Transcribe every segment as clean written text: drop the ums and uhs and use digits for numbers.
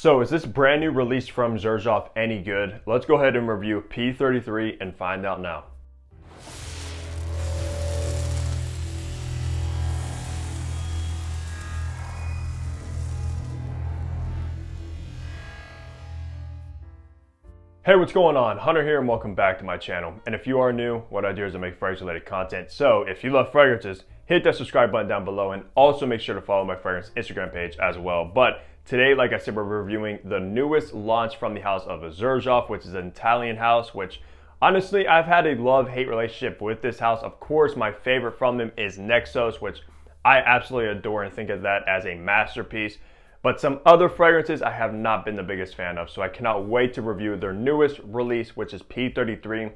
So is this brand new release from Xerjoff any good? Let's go ahead and review P.33 and find out now. Hey, what's going on? Hunter here and welcome back to my channel. And if you are new, what I do is I make fragrance related content. So if you love fragrances, hit that subscribe button down below and also make sure to follow my fragrance Instagram page as well. But today, like I said, we're reviewing the newest launch from the house of Xerjoff, which is an Italian house, which honestly, I've had a love-hate relationship with this house. Of course, my favorite from them is Nexos, which I absolutely adore and think of that as a masterpiece. But some other fragrances I have not been the biggest fan of, so I cannot wait to review their newest release, which is P.33.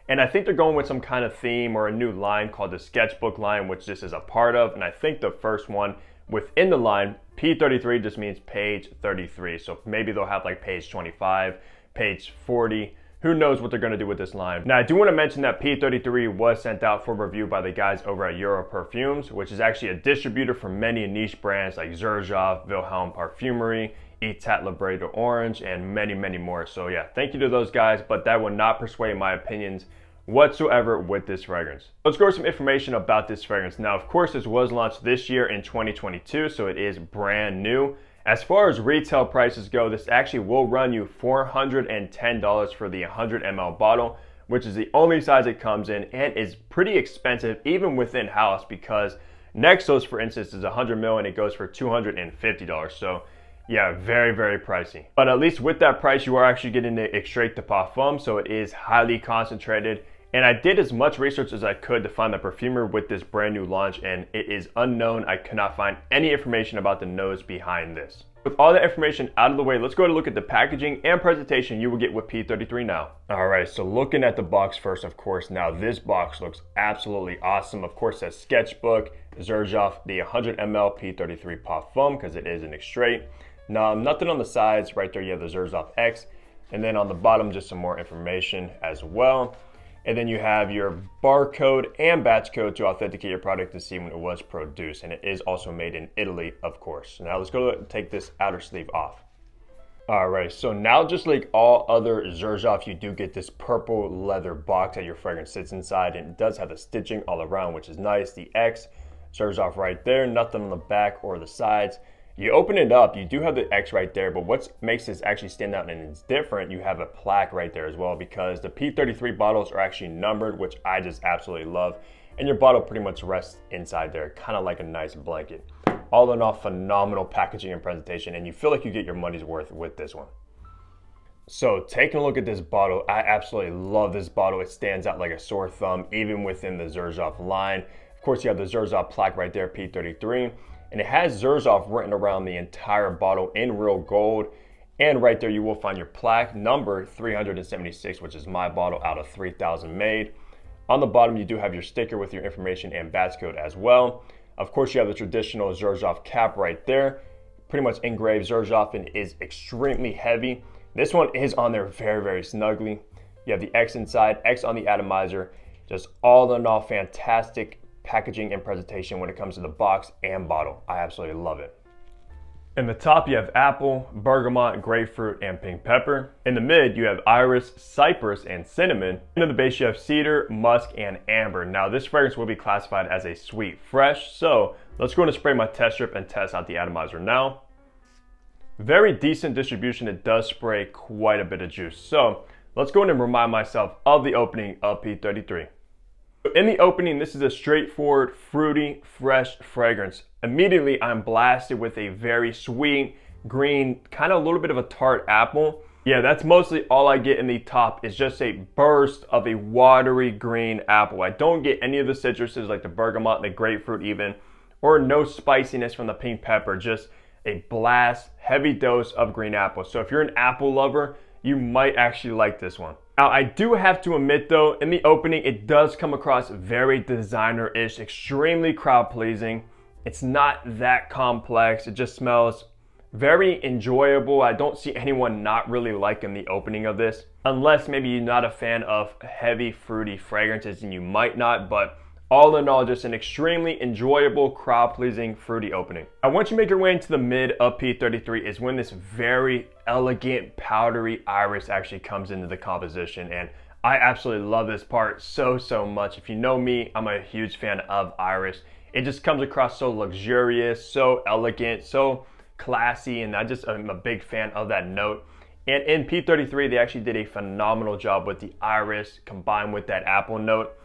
And I think they're going with some kind of theme or a new line called the sketchbook line, which this is a part of. And I think the first one within the line, P.33 just means page 33. So maybe they'll have like page 25, page 40. Who knows what they're going to do with this line. Now, I do want to mention that P.33 was sent out for review by the guys over at Perfumes, which is actually a distributor for many niche brands like Xerjoff, Wilhelm Parfumerie, Untitled Orange, and many, many more. So yeah, thank you to those guys, but that will not persuade my opinions whatsoever with this fragrance. Let's go over some information about this fragrance. Now, of course, this was launched this year in 2022, so it is brand new. As far as retail prices go, this actually will run you $410 for the 100 ml bottle, which is the only size it comes in and is pretty expensive even within house because Nexos, for instance, is 100 ml and it goes for $250. So yeah, very, very pricey. But at least with that price, you are actually getting the extrait de parfum, so it is highly concentrated. And I did as much research as I could to find the perfumer with this brand new launch, and it is unknown. I could not find any information about the nose behind this. With all that information out of the way, let's go to look at the packaging and presentation you will get with P.33 now. All right, so looking at the box first, of course. Now this box looks absolutely awesome. Of course, that sketchbook, Xerjoff, the 100 ml P.33 parfum, because it is an extrait. Now, nothing on the sides. Right there, you have the Xerjoff X. And then on the bottom, just some more information as well. And then you have your barcode and batch code to authenticate your product to see when it was produced. And it is also made in Italy, of course. Now let's go take this outer sleeve off. All right, so now just like all other Xerjoff, you do get this purple leather box that your fragrance sits inside. And it does have the stitching all around, which is nice. The X, Xerjoff right there, nothing on the back or the sides. You open it up, you do have the X right there, but what makes this actually stand out and it's different, you have a plaque right there as well because the P.33 bottles are actually numbered, which I just absolutely love. And your bottle pretty much rests inside there, kind of like a nice blanket. All in all, phenomenal packaging and presentation, and you feel like you get your money's worth with this one. So taking a look at this bottle, I absolutely love this bottle. It stands out like a sore thumb, even within the Xerjoff line. Of course, you have the Xerjoff plaque right there, P.33. And it has Xerjoff written around the entire bottle in real gold. And right there, you will find your plaque number 376, which is my bottle out of 3,000 made. On the bottom, you do have your sticker with your information and batch code as well. Of course, you have the traditional Xerjoff cap right there. Pretty much engraved Xerjoff and is extremely heavy. This one is on there very, very snugly. You have the X inside, X on the atomizer. Just all in all, fantastic packaging and presentation when it comes to the box and bottle. I absolutely love it. In the top, you have apple, bergamot, grapefruit, and pink pepper. In the mid, you have iris, cypress, and cinnamon. And in the base, you have cedar, musk, and amber. Now, this fragrance will be classified as a sweet fresh. So let's go and spray my test strip and test out the atomizer now. Very decent distribution. It does spray quite a bit of juice. So let's go in and remind myself of the opening of P.33. In the opening, this is a straightforward, fruity, fresh fragrance. Immediately, I'm blasted with a very sweet, green, kind of a little bit of a tart apple. Yeah, that's mostly all I get in the top is just a burst of a watery green apple. I don't get any of the citruses like the bergamot, the grapefruit even, or no spiciness from the pink pepper, just a blast, heavy dose of green apple. So if you're an apple lover, you might actually like this one. Now, I do have to admit though, in the opening, it does come across very designer-ish, extremely crowd-pleasing. It's not that complex. It just smells very enjoyable. I don't see anyone not really liking the opening of this, unless maybe you're not a fan of heavy, fruity fragrances, and you might not, but all in all, just an extremely enjoyable, crowd-pleasing, fruity opening. And once you make your way into the mid of P.33 is when this very elegant, powdery iris actually comes into the composition. And I absolutely love this part so much. If you know me, I'm a huge fan of iris. It just comes across so luxurious, so elegant, so classy, and I'm a big fan of that note. And in P.33, they actually did a phenomenal job with the iris combined with that apple note.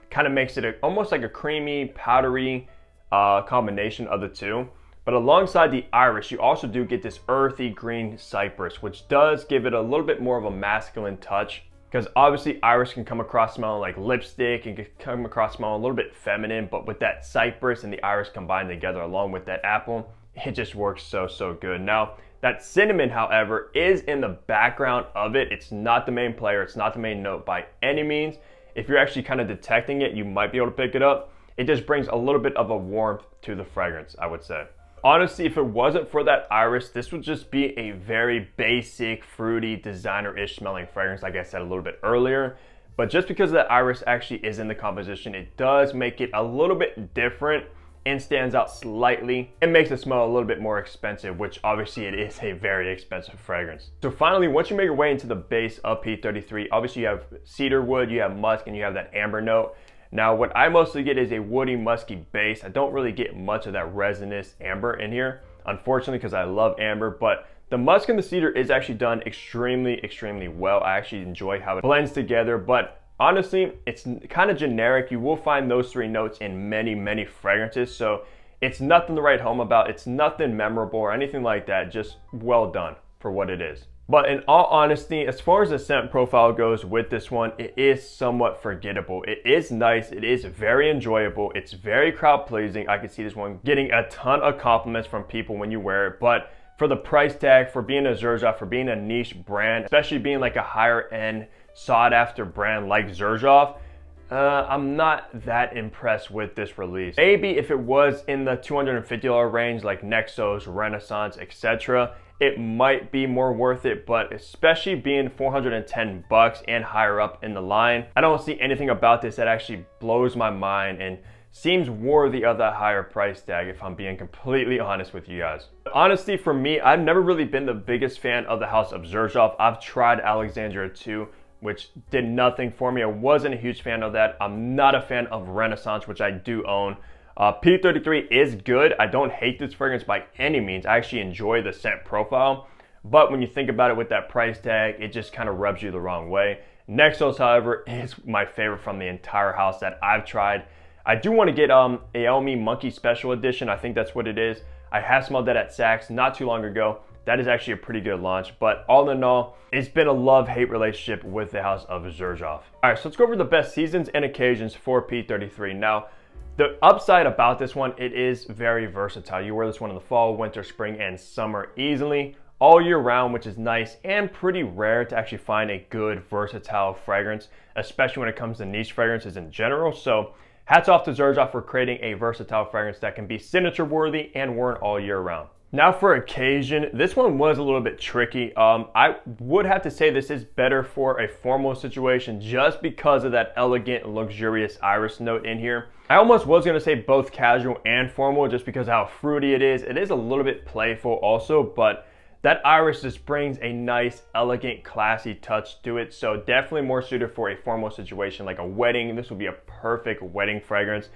Kind of makes it almost like a creamy, powdery combination of the two. But alongside the iris, you also do get this earthy green cypress, which does give it a little bit more of a masculine touch. Because obviously iris can come across smelling like lipstick and can come across smelling a little bit feminine, but with that cypress and the iris combined together along with that apple, it just works so good. Now, that cinnamon, however, is in the background of it. It's not the main player, it's not the main note by any means. If you're actually kind of detecting it, you might be able to pick it up. It just brings a little bit of a warmth to the fragrance, I would say. Honestly, if it wasn't for that iris, this would just be a very basic, fruity, designer-ish smelling fragrance, like I said a little bit earlier. But just because that iris actually is in the composition, it does make it a little bit different and stands out slightly. It makes it smell a little bit more expensive, which obviously it is a very expensive fragrance. So finally, once you make your way into the base of P.33, obviously you have cedar wood, you have musk, and you have that amber note. Now, what I mostly get is a woody, musky base. I don't really get much of that resinous amber in here, unfortunately, because I love amber, but the musk and the cedar is actually done extremely well. I actually enjoy how it blends together, but honestly, it's kind of generic. You will find those three notes in many fragrances, so it's nothing to write home about. It's nothing memorable or anything like that, just well done for what it is. But in all honesty, as far as the scent profile goes with this one, it is somewhat forgettable. It is nice, it is very enjoyable, it's very crowd pleasing. I can see this one getting a ton of compliments from people when you wear it, but for the price tag, for being a Xerjoff, for being a niche brand, especially being like a higher end, sought after brand like Xerjoff, I'm not that impressed with this release. Maybe if it was in the $250 range like Nexos, Renaissance, etc., it might be more worth it, but especially being 410 bucks and higher up in the line, I don't see anything about this that actually blows my mind and seems worthy of that higher price tag, if I'm being completely honest with you guys. Honestly, for me, I've never really been the biggest fan of the house of Xerjoff. I've tried Alexandria too, which did nothing for me. I wasn't a huge fan of that. I'm not a fan of Renaissance, which I do own. P.33 is good. I don't hate this fragrance by any means. I actually enjoy the scent profile, but when you think about it with that price tag, it just kind of rubs you the wrong way. Nexos, however, is my favorite from the entire house that I've tried. I do want to get Aomi Monkey Special Edition. I think that's what it is. I have smelled that at Saks not too long ago. That is actually a pretty good launch, but all in all, it's been a love-hate relationship with the house of Xerjoff. All right, so let's go over the best seasons and occasions for P.33. Now, the upside about this one, it is very versatile. You wear this one in the fall, winter, spring, and summer easily, all year round, which is nice and pretty rare to actually find a good, versatile fragrance, especially when it comes to niche fragrances in general. So hats off to Xerjoff for creating a versatile fragrance that can be signature worthy and worn all year round. Now for occasion, this one was a little bit tricky. I would have to say this is better for a formal situation just because of that elegant, luxurious iris note in here. I almost was going to say both casual and formal just because of how fruity it is. It is a little bit playful also, but that iris just brings a nice, elegant, classy touch to it. So definitely more suited for a formal situation like a wedding. This would be a perfect wedding fragrance.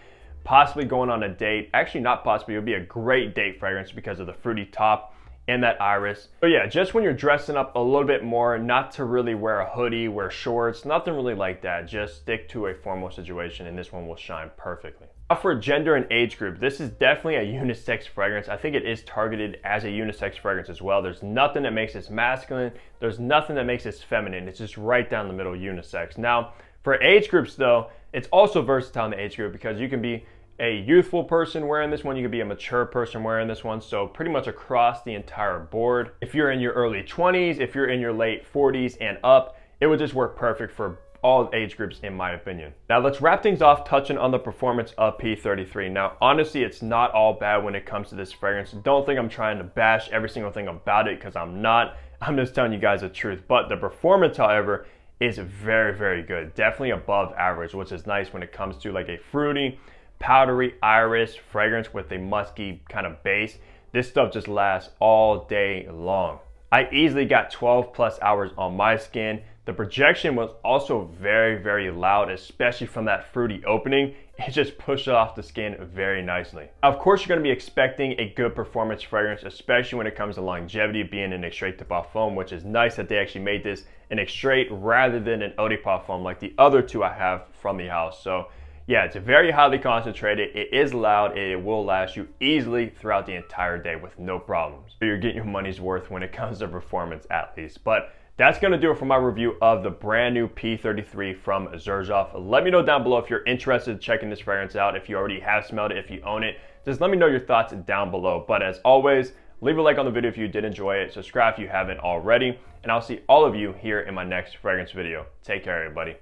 Possibly going on a date. Actually, not possibly. It would be a great date fragrance because of the fruity top and that iris. So yeah, just when you're dressing up a little bit more, not to really wear a hoodie, wear shorts, nothing really like that. Just stick to a formal situation and this one will shine perfectly. Now for gender and age group, this is definitely a unisex fragrance. I think it is targeted as a unisex fragrance as well. There's nothing that makes this masculine. There's nothing that makes this feminine. It's just right down the middle, unisex. Now, for age groups though, it's also versatile in the age group because you can be a youthful person wearing this one, you could be a mature person wearing this one, so pretty much across the entire board. If you're in your early 20s, if you're in your late 40s and up, it would just work perfect for all age groups in my opinion. Now let's wrap things off touching on the performance of P.33. Now honestly, it's not all bad when it comes to this fragrance. Don't think I'm trying to bash every single thing about it because I'm not. I'm just telling you guys the truth. But the performance, however, is very, very good. Definitely above average, which is nice when it comes to like a fruity, powdery iris fragrance with a musky kind of base. This stuff just lasts all day long. I easily got 12 plus hours on my skin. The projection was also very, very loud, especially from that fruity opening. It just pushed it off the skin very nicely. Of course, you're going to be expecting a good performance fragrance, especially when it comes to longevity, being an extrait de parfum, which is nice that they actually made this an extrait rather than an eau de parfum like the other two I have from the house. So yeah, it's very highly concentrated. It is loud. It will last you easily throughout the entire day with no problems. So you're getting your money's worth when it comes to performance at least. But that's going to do it for my review of the brand new P.33 from Xerjoff. Let me know down below if you're interested in checking this fragrance out, if you already have smelled it, if you own it. Just let me know your thoughts down below. But as always, leave a like on the video if you did enjoy it. Subscribe if you haven't already. And I'll see all of you here in my next fragrance video. Take care, everybody.